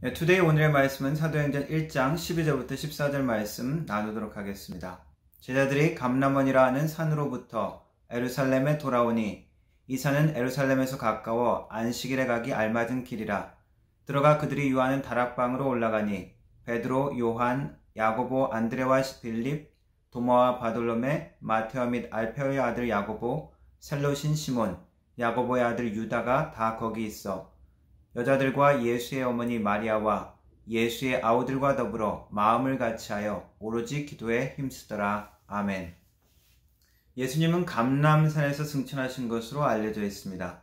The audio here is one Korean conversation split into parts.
투데이 오늘의 말씀은 사도행전 1장 12절부터 14절 말씀 나누도록 하겠습니다. 제자들이 감람원이라 하는 산으로부터 예루살렘에 돌아오니 이 산은 예루살렘에서 가까워 안식일에 가기 알맞은 길이라. 들어가 그들이 유하는 다락방으로 올라가니 베드로, 요한, 야고보, 안드레와 빌립, 도마와 바돌로메, 마테오 및 알페오의 아들 야고보, 셀롯인 시몬, 야고보의 아들 유다가 다 거기 있어 여자들과 예수의 어머니 마리아와 예수의 아우들과 더불어 마음을 같이하여 오로지 기도에 힘쓰더라. 아멘. 예수님은 감람산에서 승천하신 것으로 알려져 있습니다.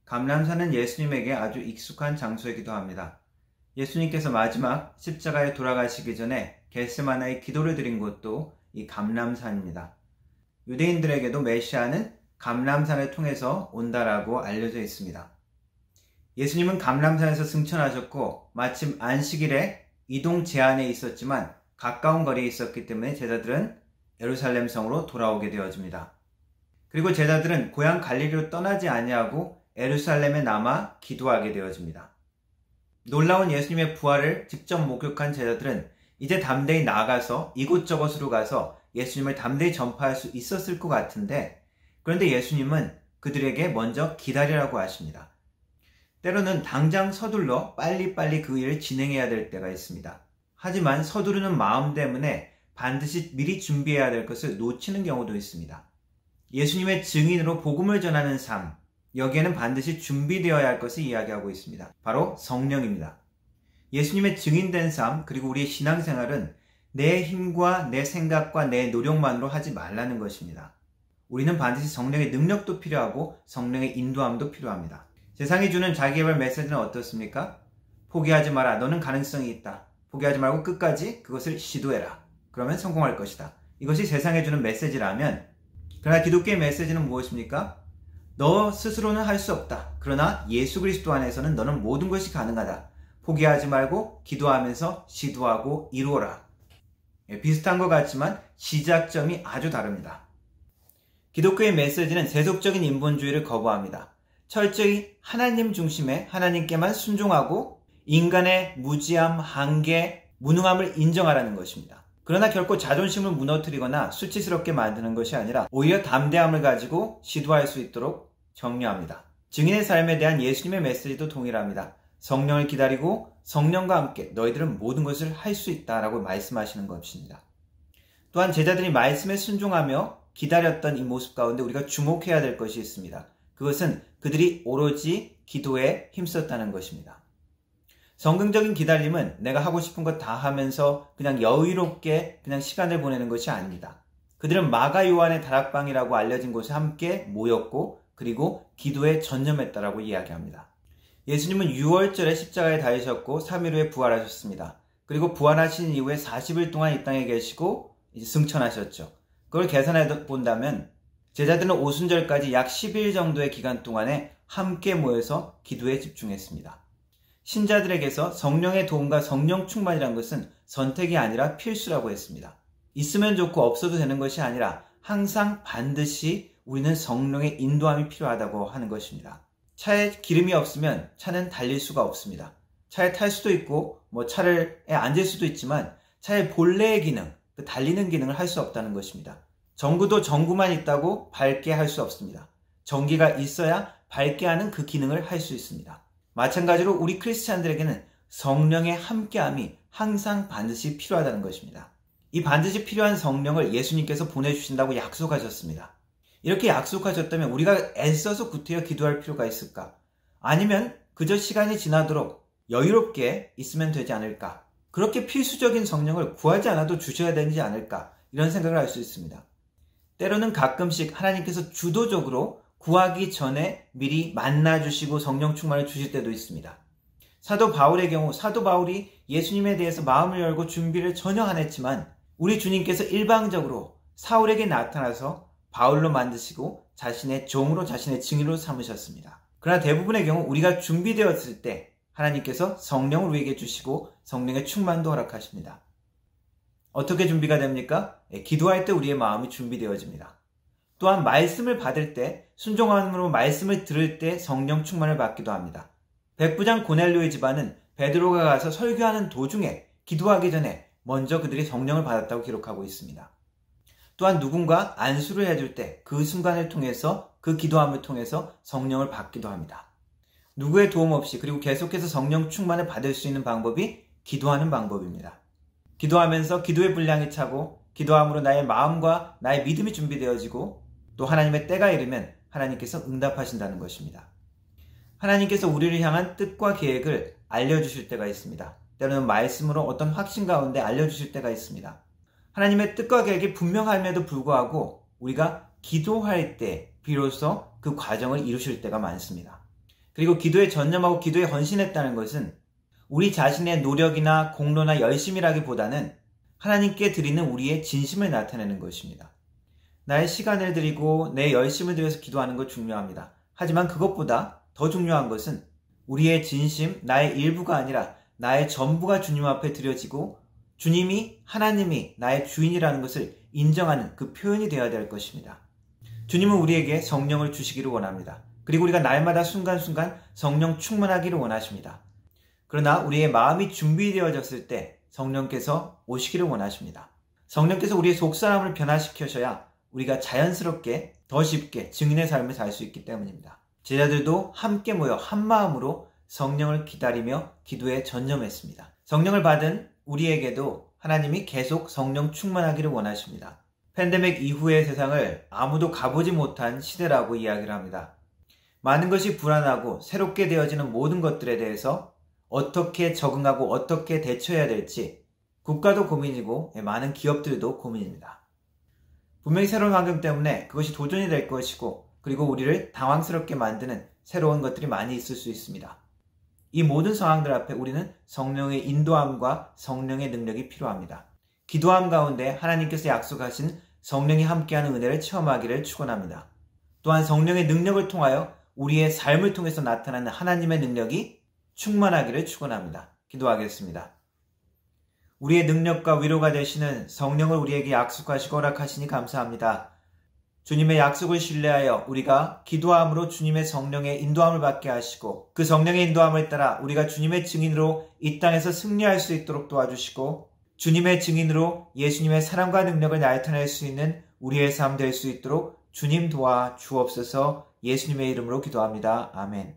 감람산은 예수님에게 아주 익숙한 장소이기도 합니다. 예수님께서 마지막 십자가에 돌아가시기 전에 겟세마나의 기도를 드린 곳도 이 감람산입니다. 유대인들에게도 메시아는 감람산을 통해서 온다라고 알려져 있습니다. 예수님은 감람산에서 승천하셨고 마침 안식일에 이동 제한에 있었지만 가까운 거리에 있었기 때문에 제자들은 예루살렘 성으로 돌아오게 되어집니다. 그리고 제자들은 고향 갈릴리로 떠나지 아니하고 예루살렘에 남아 기도하게 되어집니다. 놀라운 예수님의 부활을 직접 목격한 제자들은 이제 담대히 나아가서 이곳저곳으로 가서 예수님을 담대히 전파할 수 있었을 것 같은데, 그런데 예수님은 그들에게 먼저 기다리라고 하십니다. 때로는 당장 서둘러 빨리빨리 그 일을 진행해야 될 때가 있습니다. 하지만 서두르는 마음 때문에 반드시 미리 준비해야 될 것을 놓치는 경우도 있습니다. 예수님의 증인으로 복음을 전하는 삶, 여기에는 반드시 준비되어야 할 것을 이야기하고 있습니다. 바로 성령입니다. 예수님의 증인된 삶, 그리고 우리의 신앙생활은 내 힘과 내 생각과 내 노력만으로 하지 말라는 것입니다. 우리는 반드시 성령의 능력도 필요하고 성령의 인도함도 필요합니다. 세상이 주는 자기개발 메시지는 어떻습니까? 포기하지 마라. 너는 가능성이 있다. 포기하지 말고 끝까지 그것을 시도해라. 그러면 성공할 것이다. 이것이 세상에 주는 메시지라면, 그러나 기독교의 메시지는 무엇입니까? 너 스스로는 할 수 없다. 그러나 예수 그리스도 안에서는 너는 모든 것이 가능하다. 포기하지 말고 기도하면서 시도하고 이루어라. 비슷한 것 같지만 시작점이 아주 다릅니다. 기독교의 메시지는 세속적인 인본주의를 거부합니다. 철저히 하나님 중심의 하나님께만 순종하고 인간의 무지함, 한계, 무능함을 인정하라는 것입니다. 그러나 결코 자존심을 무너뜨리거나 수치스럽게 만드는 것이 아니라 오히려 담대함을 가지고 시도할 수 있도록 격려합니다. 증인의 삶에 대한 예수님의 메시지도 동일합니다. 성령을 기다리고 성령과 함께 너희들은 모든 것을 할 수 있다라고 말씀하시는 것입니다. 또한 제자들이 말씀에 순종하며 기다렸던 이 모습 가운데 우리가 주목해야 될 것이 있습니다. 그것은 그들이 오로지 기도에 힘썼다는 것입니다. 성경적인 기다림은 내가 하고 싶은 것 다 하면서 그냥 여유롭게 그냥 시간을 보내는 것이 아닙니다. 그들은 마가 요한의 다락방이라고 알려진 곳에 함께 모였고 그리고 기도에 전념했다라고 이야기합니다. 예수님은 6월절에 십자가에 달리셨고 3일 후에 부활하셨습니다. 그리고 부활하신 이후에 40일 동안 이 땅에 계시고 이제 승천하셨죠. 그걸 계산해 본다면 제자들은 오순절까지 약 10일 정도의 기간 동안에 함께 모여서 기도에 집중했습니다. 신자들에게서 성령의 도움과 성령 충만이란 것은 선택이 아니라 필수라고 했습니다. 있으면 좋고 없어도 되는 것이 아니라 항상 반드시 우리는 성령의 인도함이 필요하다고 하는 것입니다. 차에 기름이 없으면 차는 달릴 수가 없습니다. 차에 탈 수도 있고 차에 앉을 수도 있지만 차의 본래의 기능, 그 달리는 기능을 할 수 없다는 것입니다. 전구도 전구만 있다고 밝게 할 수 없습니다. 전기가 있어야 밝게 하는 그 기능을 할 수 있습니다. 마찬가지로 우리 크리스찬들에게는 성령의 함께함이 항상 반드시 필요하다는 것입니다. 이 반드시 필요한 성령을 예수님께서 보내주신다고 약속하셨습니다. 이렇게 약속하셨다면 우리가 애써서 구태여 기도할 필요가 있을까? 아니면 그저 시간이 지나도록 여유롭게 있으면 되지 않을까? 그렇게 필수적인 성령을 구하지 않아도 주셔야 되지 않을까? 이런 생각을 할 수 있습니다. 때로는 가끔씩 하나님께서 주도적으로 구하기 전에 미리 만나주시고 성령 충만을 주실 때도 있습니다. 사도 바울의 경우 사도 바울이 예수님에 대해서 마음을 열고 준비를 전혀 안 했지만 우리 주님께서 일방적으로 사울에게 나타나서 바울로 만드시고 자신의 종으로 자신의 증인으로 삼으셨습니다. 그러나 대부분의 경우 우리가 준비되었을 때 하나님께서 성령을 우리에게 주시고 성령의 충만도 허락하십니다. 어떻게 준비가 됩니까? 기도할 때 우리의 마음이 준비되어집니다. 또한 말씀을 받을 때 순종함으로 말씀을 들을 때 성령 충만을 받기도 합니다. 백부장 고넬료의 집안은 베드로가 가서 설교하는 도중에 기도하기 전에 먼저 그들이 성령을 받았다고 기록하고 있습니다. 또한 누군가 안수를 해줄 때 그 순간을 통해서 그 기도함을 통해서 성령을 받기도 합니다. 누구의 도움 없이 그리고 계속해서 성령 충만을 받을 수 있는 방법이 기도하는 방법입니다. 기도하면서 기도의 분량이 차고 기도함으로 나의 마음과 나의 믿음이 준비되어지고 또 하나님의 때가 이르면 하나님께서 응답하신다는 것입니다. 하나님께서 우리를 향한 뜻과 계획을 알려주실 때가 있습니다. 때로는 말씀으로 어떤 확신 가운데 알려주실 때가 있습니다. 하나님의 뜻과 계획이 분명함에도 불구하고 우리가 기도할 때 비로소 그 과정을 이루실 때가 많습니다. 그리고 기도에 전념하고 기도에 헌신했다는 것은 우리 자신의 노력이나 공로나 열심이라기보다는 하나님께 드리는 우리의 진심을 나타내는 것입니다. 나의 시간을 드리고 내 열심을 들여서 기도하는 것 중요합니다. 하지만 그것보다 더 중요한 것은 우리의 진심, 나의 일부가 아니라 나의 전부가 주님 앞에 드려지고 주님이 하나님이 나의 주인이라는 것을 인정하는 그 표현이 되어야 될 것입니다. 주님은 우리에게 성령을 주시기를 원합니다. 그리고 우리가 날마다 순간순간 성령 충만하기를 원하십니다. 그러나 우리의 마음이 준비되어졌을 때 성령께서 오시기를 원하십니다. 성령께서 우리의 속사람을 변화시켜셔야 우리가 자연스럽게 더 쉽게 증인의 삶을 살 수 있기 때문입니다. 제자들도 함께 모여 한 마음으로 성령을 기다리며 기도에 전념했습니다. 성령을 받은 우리에게도 하나님이 계속 성령 충만하기를 원하십니다. 팬데믹 이후의 세상을 아무도 가보지 못한 시대라고 이야기를 합니다. 많은 것이 불안하고 새롭게 되어지는 모든 것들에 대해서 어떻게 적응하고 어떻게 대처해야 될지 국가도 고민이고 많은 기업들도 고민입니다. 분명히 새로운 환경 때문에 그것이 도전이 될 것이고 그리고 우리를 당황스럽게 만드는 새로운 것들이 많이 있을 수 있습니다. 이 모든 상황들 앞에 우리는 성령의 인도함과 성령의 능력이 필요합니다. 기도함 가운데 하나님께서 약속하신 성령이 함께하는 은혜를 체험하기를 축원합니다. 또한 성령의 능력을 통하여 우리의 삶을 통해서 나타나는 하나님의 능력이 충만하기를 축원합니다. 기도하겠습니다. 우리의 능력과 위로가 되시는 성령을 우리에게 약속하시고 허락하시니 감사합니다. 주님의 약속을 신뢰하여 우리가 기도함으로 주님의 성령의 인도함을 받게 하시고 그 성령의 인도함을 따라 우리가 주님의 증인으로 이 땅에서 승리할 수 있도록 도와주시고 주님의 증인으로 예수님의 사랑과 능력을 나타낼 수 있는 우리의 삶 될 수 있도록 주님 도와 주옵소서. 예수님의 이름으로 기도합니다. 아멘.